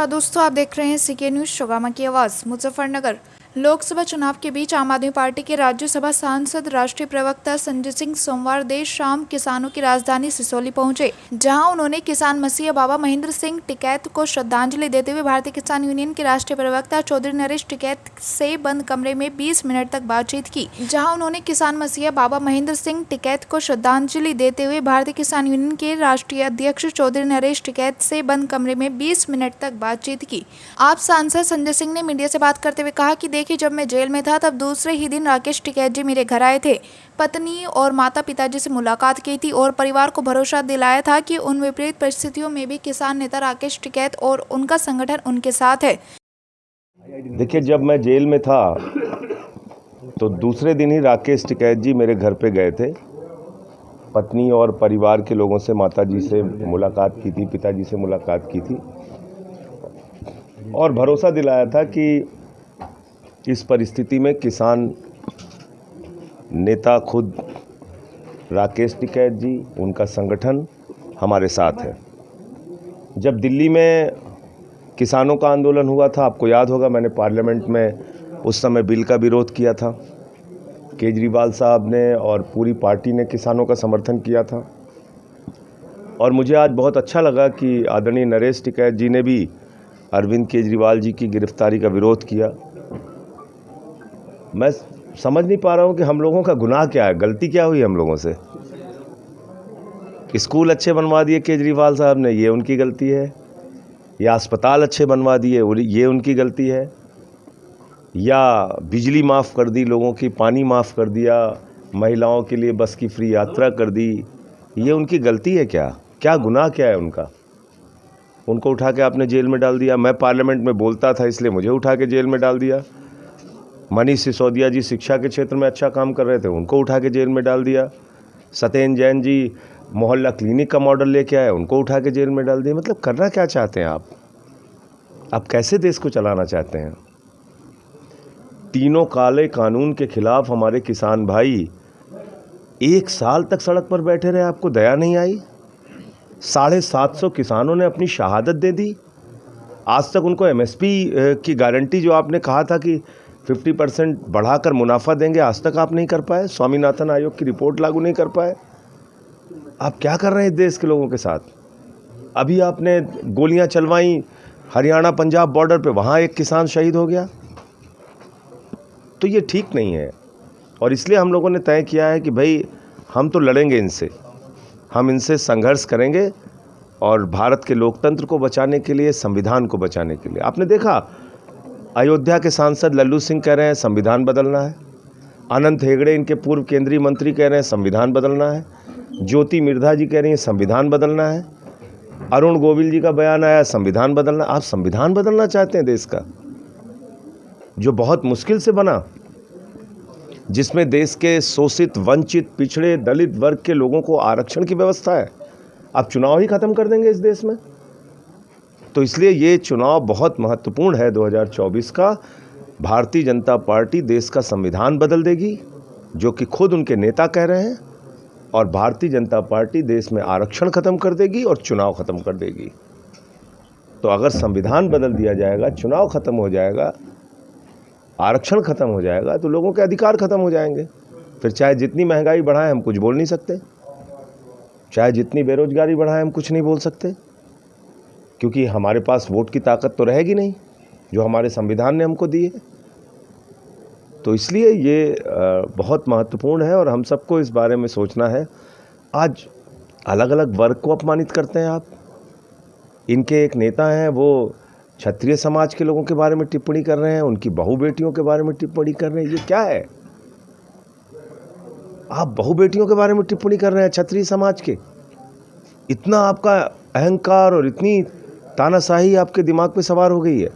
नमस्कार दोस्तों, आप देख रहे हैं सीके न्यूज शोगामा की आवाज़। मुजफ्फरनगर लोकसभा चुनाव के बीच आम आदमी पार्टी के राज्यसभा सांसद राष्ट्रीय प्रवक्ता संजय सिंह सोमवार देर शाम किसानों की राजधानी सिसोली पहुंचे, जहां उन्होंने किसान मसीहा बाबा महेंद्र सिंह टिकैत को श्रद्धांजलि देते हुए भारतीय किसान यूनियन के राष्ट्रीय प्रवक्ता चौधरी नरेश टिकैत से बंद कमरे में 20 मिनट तक बातचीत की। जहां उन्होंने किसान मसीहा बाबा महेंद्र सिंह टिकैत को श्रद्धांजलि देते हुए भारतीय किसान यूनियन के राष्ट्रीय अध्यक्ष चौधरी नरेश टिकैत से बंद कमरे में 20 मिनट तक बातचीत की। आप सांसद संजय सिंह ने मीडिया से बात करते हुए कहा कि देखिए, जब मैं जेल में था तब दूसरे ही दिन राकेश टिकैत जी मेरे घर आए थे। पत्नी और माता पिताजी से मुलाकात की थी और परिवार को भरोसा दिलाया था कि उन विपरीत परिस्थितियों में भी किसान नेता राकेश टिकैत और उनका संगठन उनके साथ है। देखिए, जब मैं जेल में था तो दूसरे दिन ही राकेश टिकैत जी मेरे घर पे गए थे। पत्नी और परिवार के लोगों से, माताजी से मुलाकात की थी, पिताजी से मुलाकात की थी और भरोसा दिलाया था कि इस परिस्थिति में किसान नेता खुद राकेश टिकैत जी, उनका संगठन हमारे साथ है। जब दिल्ली में किसानों का आंदोलन हुआ था, आपको याद होगा, मैंने पार्लियामेंट में उस समय बिल का विरोध किया था। केजरीवाल साहब ने और पूरी पार्टी ने किसानों का समर्थन किया था और मुझे आज बहुत अच्छा लगा कि आदरणीय नरेश टिकैत जी ने भी अरविंद केजरीवाल जी की गिरफ्तारी का विरोध किया। मैं समझ नहीं पा रहा हूँ कि हम लोगों का गुनाह क्या है, गलती क्या हुई हम लोगों से। स्कूल अच्छे बनवा दिए केजरीवाल साहब ने, ये उनकी गलती है, या अस्पताल अच्छे बनवा दिए, ये उनकी गलती है, या बिजली माफ़ कर दी लोगों की, पानी माफ़ कर दिया, महिलाओं के लिए बस की फ्री यात्रा कर दी, ये उनकी गलती है क्या गुनाह क्या है उनका? उनको उठा के आपने जेल में डाल दिया। मैं पार्लियामेंट में बोलता था इसलिए मुझे उठा के जेल में डाल दिया। मनीष सिसोदिया जी शिक्षा के क्षेत्र में अच्छा काम कर रहे थे, उनको उठा के जेल में डाल दिया। सत्येंद्र जैन जी मोहल्ला क्लिनिक का मॉडल लेके आए, उनको उठा के जेल में डाल दिया। मतलब करना क्या चाहते हैं आप कैसे देश को चलाना चाहते हैं? तीनों काले कानून के खिलाफ हमारे किसान भाई 1 साल तक सड़क पर बैठे रहे, आपको दया नहीं आई? 750 किसानों ने अपनी शहादत दे दी। आज तक उनको एमएसपी की गारंटी जो आपने कहा था कि 50% बढ़ाकर मुनाफा देंगे, आज तक आप नहीं कर पाए। स्वामीनाथन आयोग की रिपोर्ट लागू नहीं कर पाए। आप क्या कर रहे हैं देश के लोगों के साथ? अभी आपने गोलियां चलवाई हरियाणा पंजाब बॉर्डर पे, वहाँ एक किसान शहीद हो गया। तो ये ठीक नहीं है और इसलिए हम लोगों ने तय किया है कि भाई हम तो लड़ेंगे इनसे, हम इनसे संघर्ष करेंगे और भारत के लोकतंत्र को बचाने के लिए, संविधान को बचाने के लिए। आपने देखा, अयोध्या के सांसद लल्लू सिंह कह रहे हैं संविधान बदलना है। अनंत हेगड़े, इनके पूर्व केंद्रीय मंत्री, कह रहे हैं संविधान बदलना है। ज्योति मिर्धा जी कह रही हैं संविधान बदलना है। अरुण गोविल जी का बयान आया, संविधान बदलना। आप संविधान बदलना चाहते हैं देश का, जो बहुत मुश्किल से बना, जिसमें देश के शोषित, वंचित, पिछड़े, दलित वर्ग के लोगों को आरक्षण की व्यवस्था है। आप चुनाव ही खत्म कर देंगे इस देश में? तो इसलिए ये चुनाव बहुत महत्वपूर्ण है 2024 का। भारतीय जनता पार्टी देश का संविधान बदल देगी, जो कि खुद उनके नेता कह रहे हैं, और भारतीय जनता पार्टी देश में आरक्षण खत्म कर देगी और चुनाव खत्म कर देगी। तो अगर संविधान बदल दिया जाएगा, चुनाव खत्म हो जाएगा, आरक्षण खत्म हो जाएगा, तो लोगों के अधिकार खत्म हो जाएंगे। फिर चाहे जितनी महंगाई बढ़ाएं, हम कुछ बोल नहीं सकते। चाहे जितनी बेरोजगारी बढ़ाएं, हम कुछ नहीं बोल सकते, क्योंकि हमारे पास वोट की ताकत तो रहेगी नहीं जो हमारे संविधान ने हमको दी है। तो इसलिए ये बहुत महत्वपूर्ण है और हम सबको इस बारे में सोचना है। आज अलग अलग वर्ग को अपमानित करते हैं आप। इनके एक नेता हैं, वो क्षत्रिय समाज के लोगों के बारे में टिप्पणी कर रहे हैं, उनकी बहू बेटियों के बारे में टिप्पणी कर रहे हैं। ये क्या है? आप बहू बेटियों के बारे में टिप्पणी कर रहे हैं, क्षत्रिय समाज के? इतना आपका अहंकार और इतनी तानाशाही आपके दिमाग पे सवार हो गई है।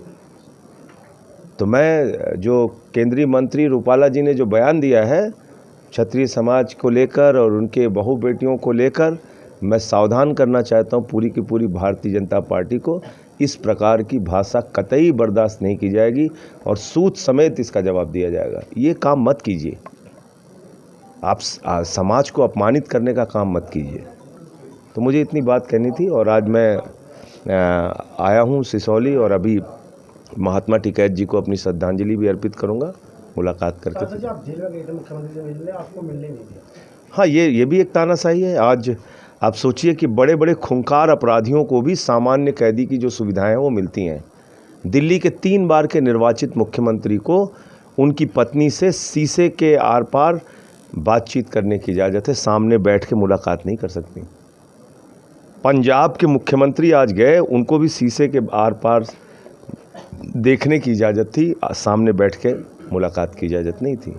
तो मैं, जो केंद्रीय मंत्री रूपाला जी ने जो बयान दिया है क्षत्रिय समाज को लेकर और उनके बहू बेटियों को लेकर, मैं सावधान करना चाहता हूं पूरी की पूरी भारतीय जनता पार्टी को। इस प्रकार की भाषा कतई बर्दाश्त नहीं की जाएगी और सूद समेत इसका जवाब दिया जाएगा। ये काम मत कीजिए, आप समाज को अपमानित करने का काम मत कीजिए। तो मुझे इतनी बात कहनी थी और आज मैं आया हूँ सिसौली और अभी महात्मा टिकैत जी को अपनी श्रद्धांजलि भी अर्पित करूँगा मुलाकात करके। आप जेल में गए थे, मुख्यमंत्री से मिलने, आपको मिलने नहीं दिया। हाँ, ये भी एक तानाशाही है। आज आप सोचिए कि बड़े बड़े खूंखार अपराधियों को भी सामान्य कैदी की जो सुविधाएं हैं वो मिलती हैं। दिल्ली के 3 बार के निर्वाचित मुख्यमंत्री को उनकी पत्नी से शीशे के आर पार बातचीत करने की इजाज़त है, सामने बैठ के मुलाकात नहीं कर सकती। पंजाब के मुख्यमंत्री आज गए, उनको भी शीशे के आर पार देखने की इजाज़त थी, सामने बैठ के मुलाकात की इजाज़त नहीं थी।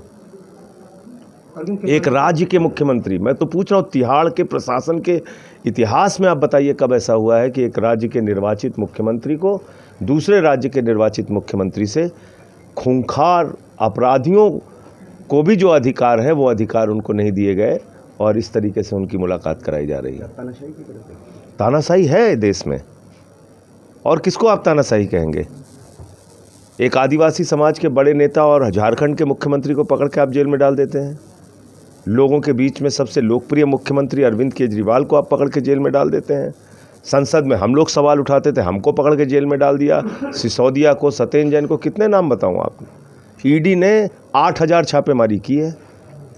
एक राज्य के मुख्यमंत्री, मैं तो पूछ रहा हूँ तिहाड़ के प्रशासन के इतिहास में आप बताइए कब ऐसा हुआ है कि एक राज्य के निर्वाचित मुख्यमंत्री को दूसरे राज्य के निर्वाचित मुख्यमंत्री से खूंखार अपराधियों को भी जो अधिकार है वो अधिकार उनको नहीं दिए गए और इस तरीके से उनकी मुलाकात कराई जा रही है। तानाशाही है देश में, और किसको आप तानाशाही कहेंगे? एक आदिवासी समाज के बड़े नेता और झारखंड के मुख्यमंत्री को पकड़ के आप जेल में डाल देते हैं। लोगों के बीच में सबसे लोकप्रिय मुख्यमंत्री अरविंद केजरीवाल को आप पकड़ के जेल में डाल देते हैं। संसद में हम लोग सवाल उठाते थे, हमको पकड़ के जेल में डाल दिया। सिसोदिया को, सत्येंद्र जैन को, कितने नाम बताऊं आपको। ईडी ने 8000 छापेमारी की है,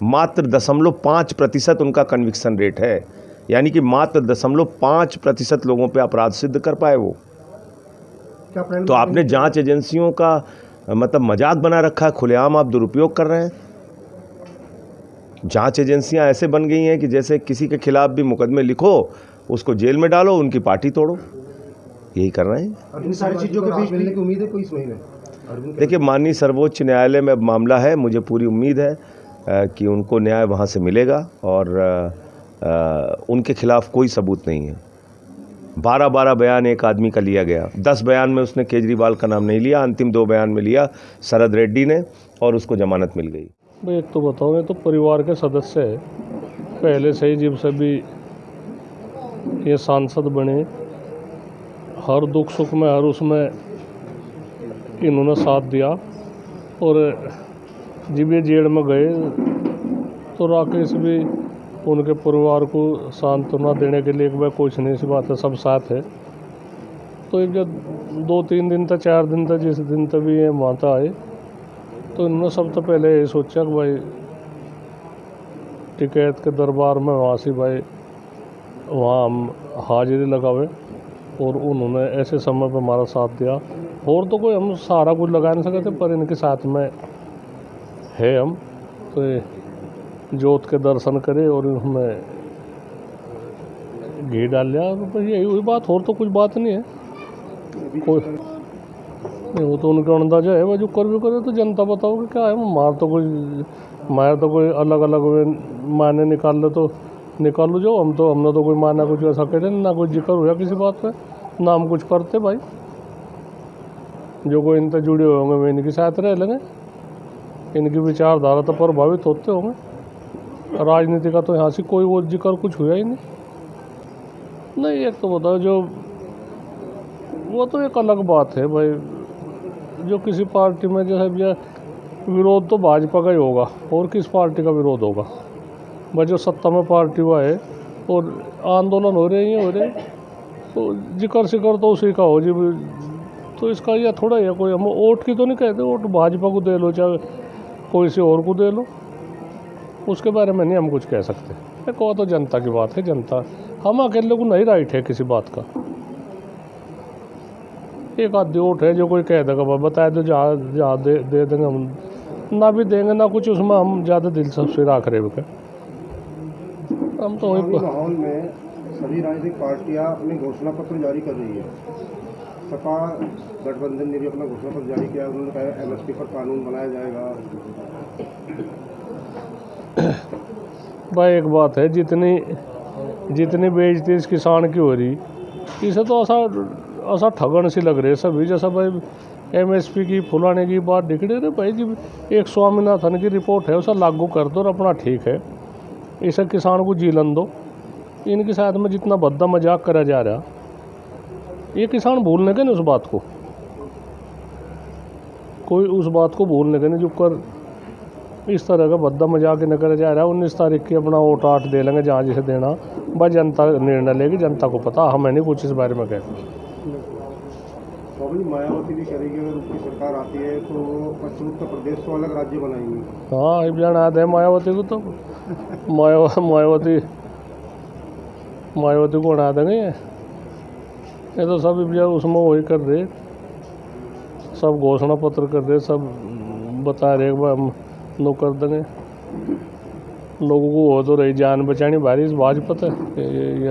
मात्र 0.5% उनका कन्विक्शन रेट है, यानी कि मात्र 0.5% लोगों पे अपराध सिद्ध कर पाए वो। तो आपने जांच एजेंसियों का मतलब मजाक बना रखा है, खुलेआम आप दुरुपयोग कर रहे हैं। जांच एजेंसियां ऐसे बन गई हैं कि जैसे किसी के खिलाफ भी मुकदमे लिखो, उसको जेल में डालो, उनकी पार्टी तोड़ो, यही कर रहे हैं। इन सारी चीज़ों के बीच मिलने की उम्मीद है कोई इस महीने? देखिए, माननीय सर्वोच्च न्यायालय में मामला है, मुझे पूरी उम्मीद है कि उनको न्याय वहाँ से मिलेगा और उनके खिलाफ कोई सबूत नहीं है। 12 बयान एक आदमी का लिया गया, 10 बयान में उसने केजरीवाल का नाम नहीं लिया, अंतिम 2 बयान में लिया शरद रेड्डी ने और उसको जमानत मिल गई। भाई एक तो बताओ, ये तो परिवार के सदस्य है, पहले से ही जब से भी ये सांसद बने, हर दुख सुख में, हर उसमें इन्होंने साथ दिया। और जब ये जेल में गए तो राकेश भी उनके परिवार को सांत्वना देने के लिए एक बार कुछ नहीं सी बात है, सब साथ है। तो एक जब 2-3 दिन तक, 4 दिन तक, जिस दिन तक भी ये माता आए, तो इन्होंने सबसे पहले ये सोचा कि भाई टिकैत के दरबार में वहाँ से भाई वहाँ हम हाजिरी लगावे, और उन्होंने ऐसे समय पर हमारा साथ दिया। और तो कोई हम सारा कुछ लगा नहीं सकते, पर इनके साथ में है हम, तो ये जोत के दर्शन करे और उनमें घी डाल लिया, तो यही हुई बात, और तो कुछ बात नहीं है कोई नहीं। वो तो उनका अंदाजा है, वो जो कर भी करे तो जनता बताओगे क्या है। मार तो कोई अलग अलग मायने निकाल ले तो निकाल लो, जो हमने तो कोई माना कुछ ऐसा करे ना, कोई जिक्र हुआ किसी बात पे, ना हम कुछ करते। भाई जो कोई इनसे जुड़े हुए होंगे वे इनके साथ रह लेंगे, इनकी विचारधारा तो प्रभावित होते होंगे। राजनीति का तो यहाँ से कोई वो जिक्र कुछ हुआ ही नहीं। एक तो बताओ, जो वो तो एक अलग बात है भाई, जो किसी पार्टी में जैसे विरोध तो भाजपा का ही होगा, और किस पार्टी का विरोध होगा भाई। जो सत्ता में पार्टी हुआ है और आंदोलन हो रहे तो जिक्र शिकर तो उसी का हो जी। तो इसका यह थोड़ा है, कोई हम वोट की तो नहीं कहते, वोट भाजपा को दे लो चाहे कोई से और को दे लो, उसके बारे में नहीं हम कुछ कह सकते। एक तो जनता की बात है, जनता, हम अकेले को नहीं राइट है किसी बात का। एक आधी वोट है जो कोई कह देगा, बताए तो जहाँ दे देंगे हम, ना भी देंगे ना कुछ, उसमें हम ज़्यादा दिलचस्पी रख रहे हैं। हम तो वही माहौल में सभी राजनीतिक पार्टियां अपने घोषणा पत्र जारी कर रही है। सपा गठबंधन ने भी अपना घोषणा पत्र जारी किया, उन्होंने कहा MSP पर कानून बनाया जाएगा। भाई एक बात है, जितनी बेइज्जती इस किसान की हो रही, इसे तो ऐसा ठगन सी लग रही है सभी। जैसा भाई MSP की फुलाने की बात दिख रही है भाई जी, एक स्वामीनाथन की रिपोर्ट है, उसे लागू कर दो और अपना ठीक है, इसे किसान को जीलन दो। इनके साथ में जितना भद्दा मजाक करा जा रहा, ये किसान भूलने के नहीं उस बात को, कोई उस बात को भूलने के नहीं, जो कर इस तरह का भद्दा मजाक न करा जा रहा है। 19 तारीख की अपना वोट 8 दे लेंगे जहाँ जिसे देना, भाई जनता निर्णय लेगी, जनता को पता, हमें नहीं कुछ इस बारे में कहते। बाबू जी मायावती भी करेगी अगर उसकी सरकार आती है तो पश्चिम उत्तर प्रदेश को अलग राज्य बनाएंगी। हाँ अब जाना आता है मायावती को तो मायावती को हटा देंगे ये तो सब अब उसमें वही कर रहे, सब घोषणा पत्र कर रहे, सब बता रहे एक बार हम लोग कर देंगे। लोगों को हो तो रही जान बचानी भारी इस भाजपा है ये